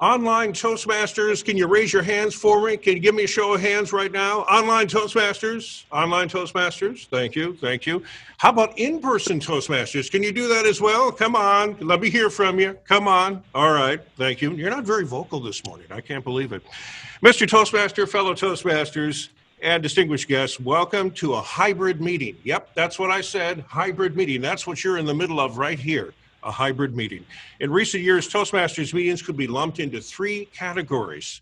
Online Toastmasters, can you raise your hands for me? Can you give me a show of hands right now? Online Toastmasters, thank you, thank you. How about in-person Toastmasters? Can you do that as well? Come on, let me hear from you. Come on. All right, thank you. You're not very vocal this morning. I can't believe it. Mr. Toastmaster, fellow Toastmasters, and distinguished guests, welcome to a hybrid meeting. Yep, that's what I said, hybrid meeting. That's what you're in the middle of right here. A hybrid meeting. In recent years, Toastmasters meetings could be lumped into three categories.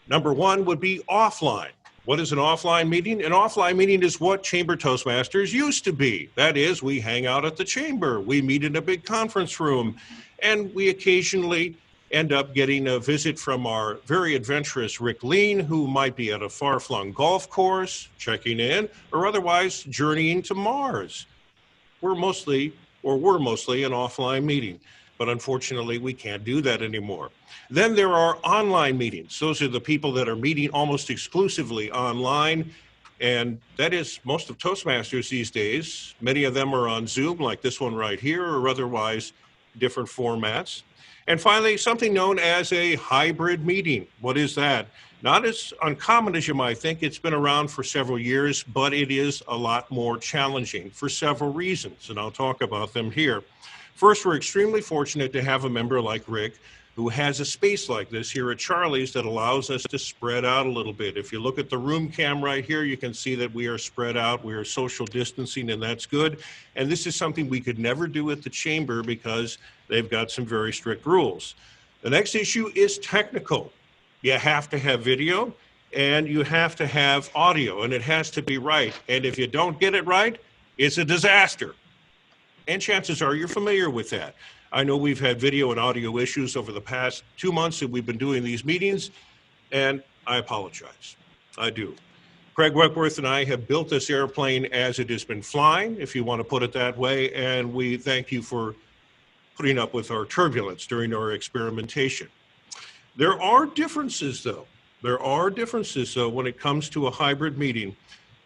Number one would be offline. What is an offline meeting? An offline meeting is what Chamber Toastmasters used to be. That is, we hang out at the chamber, we meet in a big conference room, and we occasionally end up getting a visit from our very adventurous Rick Lean, who might be at a far-flung golf course, checking in, or otherwise journeying to Mars. We're mostly an offline meeting, but unfortunately we can't do that anymore. Then there are online meetings. Those are the people that are meeting almost exclusively online, and that is most of Toastmasters these days. Many of them are on Zoom, like this one right here, or otherwise different formats. And finally, something known as a hybrid meeting. What is that? Not as uncommon as you might think. It's been around for several years, but it is a lot more challenging for several reasons, and I'll talk about them here. First, we're extremely fortunate to have a member like Rick who has a space like this here at Charlie's that allows us to spread out a little bit. If you look at the room cam right here, you can see that we are spread out, we are social distancing, and that's good. And this is something we could never do at the chamber because they've got some very strict rules. The next issue is technical. You have to have video and you have to have audio, and it has to be right. And if you don't get it right, it's a disaster. And chances are you're familiar with that. I know we've had video and audio issues over the past 2 months that we've been doing these meetings, and I apologize. I do. Craig Weckworth and I have built this airplane as it has been flying, if you want to put it that way, and we thank you for putting up with our turbulence during our experimentation. There are differences, though. When it comes to a hybrid meeting.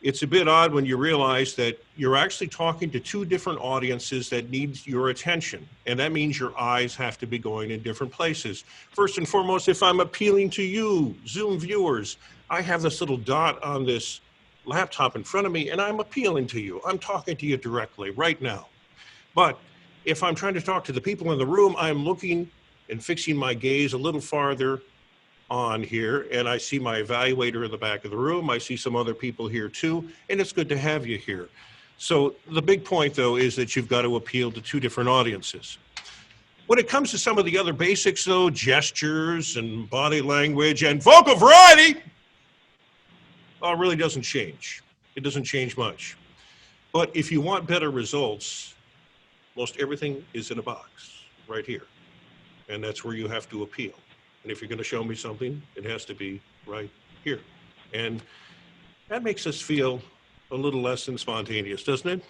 It's a bit odd when you realize that you're actually talking to two different audiences that need your attention. And that means your eyes have to be going in different places. First and foremost, if I'm appealing to you, Zoom viewers, I have this little dot on this laptop in front of me, and I'm appealing to you. I'm talking to you directly right now. But if I'm trying to talk to the people in the room, I'm looking and fixing my gaze a little farther on here, and I see my evaluator in the back of the room. I see some other people here too, and it's good to have you here. So the big point, though, is that you've got to appeal to two different audiences. When it comes to some of the other basics, though, gestures and body language and vocal variety, well, it really doesn't change. It doesn't change much. But if you want better results, most everything is in a box right here. And that's where you have to appeal. And if you're going to show me something, it has to be right here. And that makes us feel a little less than spontaneous, doesn't it?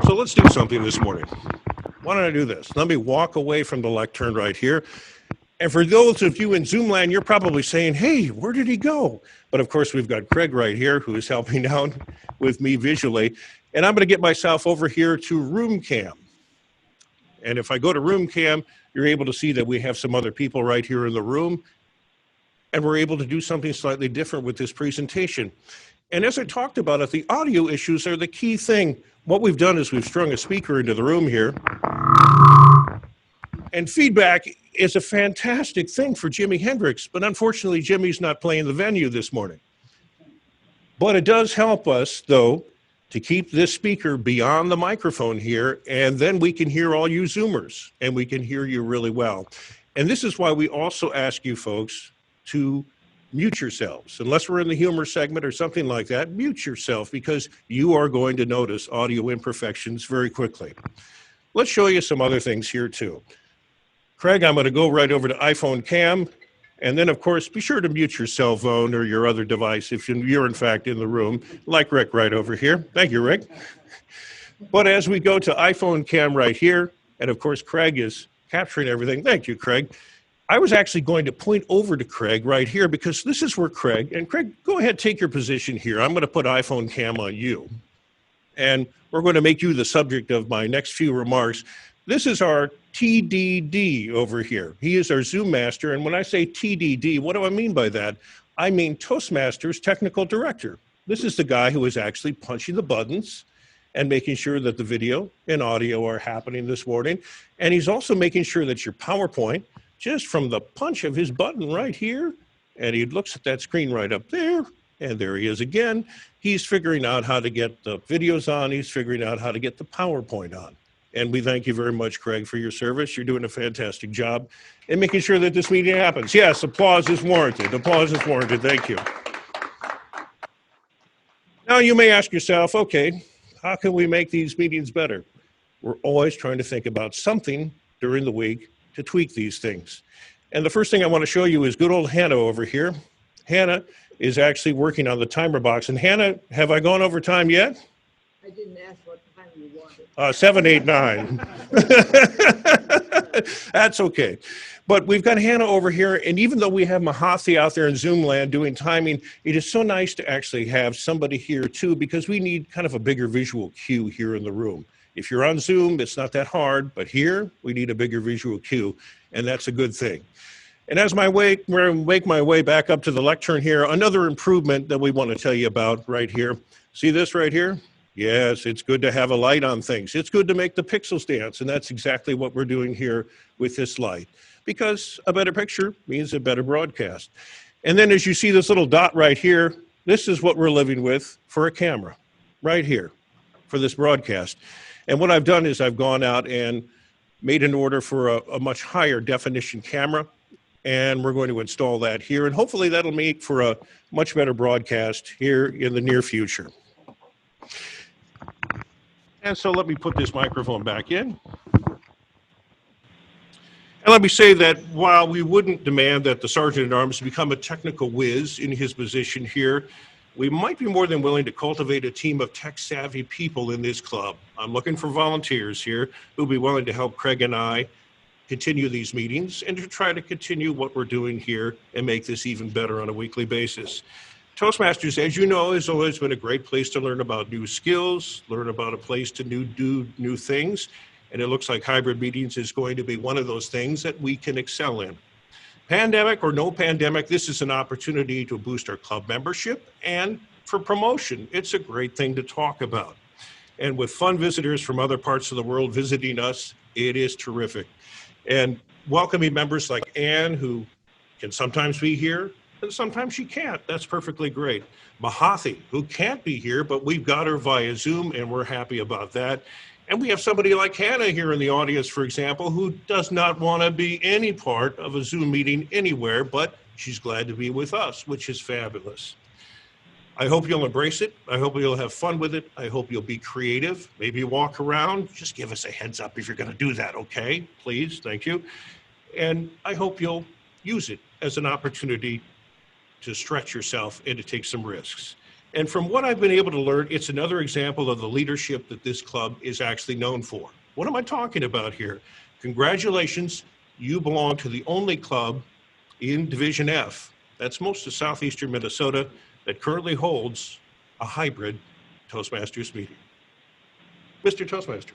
So let's do something this morning. Why don't I do this? Let me walk away from the lectern right here. And for those of you in Zoom land, you're probably saying, hey, where did he go? But of course, we've got Craig right here who is helping out with me visually. And I'm going to get myself over here to room cam. And if I go to room cam, you're able to see that we have some other people right here in the room. And we're able to do something slightly different with this presentation. And as I talked about it, the audio issues are the key thing. What we've done is we've strung a speaker into the room here. And feedback is a fantastic thing for Jimi Hendrix, but unfortunately, Jimmy's not playing the venue this morning. But it does help us, though, to keep this speaker beyond the microphone here, and then we can hear all you Zoomers, and we can hear you really well. And this is why we also ask you folks to mute yourselves. Unless we're in the humor segment or something like that, mute yourself, because you are going to notice audio imperfections very quickly. Let's show you some other things here too. Craig, I'm going to go right over to iPhone cam. And then, of course, be sure to mute your cell phone or your other device if you're, in fact, in the room, like Rick right over here. Thank you, Rick. But as we go to iPhone cam right here, and, of course, Craig is capturing everything. Thank you, Craig. I was actually going to point over to Craig right here because this is where Craig, and Craig, go ahead, take your position here. I'm going to put iPhone cam on you. And we're going to make you the subject of my next few remarks. This is our TDD over here. He is our Zoom master. And when I say TDD, what do I mean by that? I mean Toastmasters Technical Director. This is the guy who is actually punching the buttons and making sure that the video and audio are happening this morning. And he's also making sure that your PowerPoint, just from the punch of his button right here, and he looks at that screen right up there, and there he is again. He's figuring out how to get the videos on. He's figuring out how to get the PowerPoint on. And we thank you very much, Craig, for your service. You're doing a fantastic job in making sure that this meeting happens. Yes, applause is warranted. Applause is warranted. Thank you. Now you may ask yourself, okay, how can we make these meetings better? We're always trying to think about something during the week to tweak these things. And the first thing I want to show you is good old Hannah over here. Hannah is actually working on the timer box. And Hannah, have I gone over time yet? I didn't ask what time you wanted. 7, 8, 9. That's okay. But we've got Hannah over here, and even though we have Mahathi out there in Zoom land doing timing, it is so nice to actually have somebody here too, because we need kind of a bigger visual cue here in the room. If you're on Zoom, it's not that hard, but here we need a bigger visual cue, and that's a good thing. And as I make my way back up to the lectern here, another improvement that we want to tell you about right here. See this right here? Yes, it's good to have a light on things. It's good to make the pixels dance, and that's exactly what we're doing here with this light, because a better picture means a better broadcast. And then as you see this little dot right here, this is what we're living with for a camera, right here, for this broadcast. And what I've done is I've gone out and made an order for a much higher definition camera, and we're going to install that here, and hopefully that'll make for a much better broadcast here in the near future. And so let me put this microphone back in. And let me say that while we wouldn't demand that the Sergeant-at-Arms become a technical whiz in his position here, we might be more than willing to cultivate a team of tech-savvy people in this club. I'm looking for volunteers here who'll be willing to help Craig and I continue these meetings and to try to continue what we're doing here and make this even better on a weekly basis. Toastmasters, as you know, has always been a great place to learn about new skills, learn about a place to do new things, and it looks like hybrid meetings is going to be one of those things that we can excel in. Pandemic or no pandemic, this is an opportunity to boost our club membership and for promotion. It's a great thing to talk about. And with fun visitors from other parts of the world visiting us, it is terrific. And welcoming members like Anne, who can sometimes be here, and sometimes she can't. That's perfectly great. Mahathi, who can't be here, but we've got her via Zoom, and we're happy about that. And we have somebody like Hannah here in the audience, for example, who does not want to be any part of a Zoom meeting anywhere, but she's glad to be with us, which is fabulous. I hope you'll embrace it. I hope you'll have fun with it. I hope you'll be creative. Maybe walk around. Just give us a heads up if you're going to do that, okay? Please, thank you. And I hope you'll use it as an opportunity to stretch yourself and to take some risks. And from what I've been able to learn, it's another example of the leadership that this club is actually known for. What am I talking about here? Congratulations, you belong to the only club in Division F, that's most of southeastern Minnesota, that currently holds a hybrid Toastmasters meeting. Mr. Toastmaster.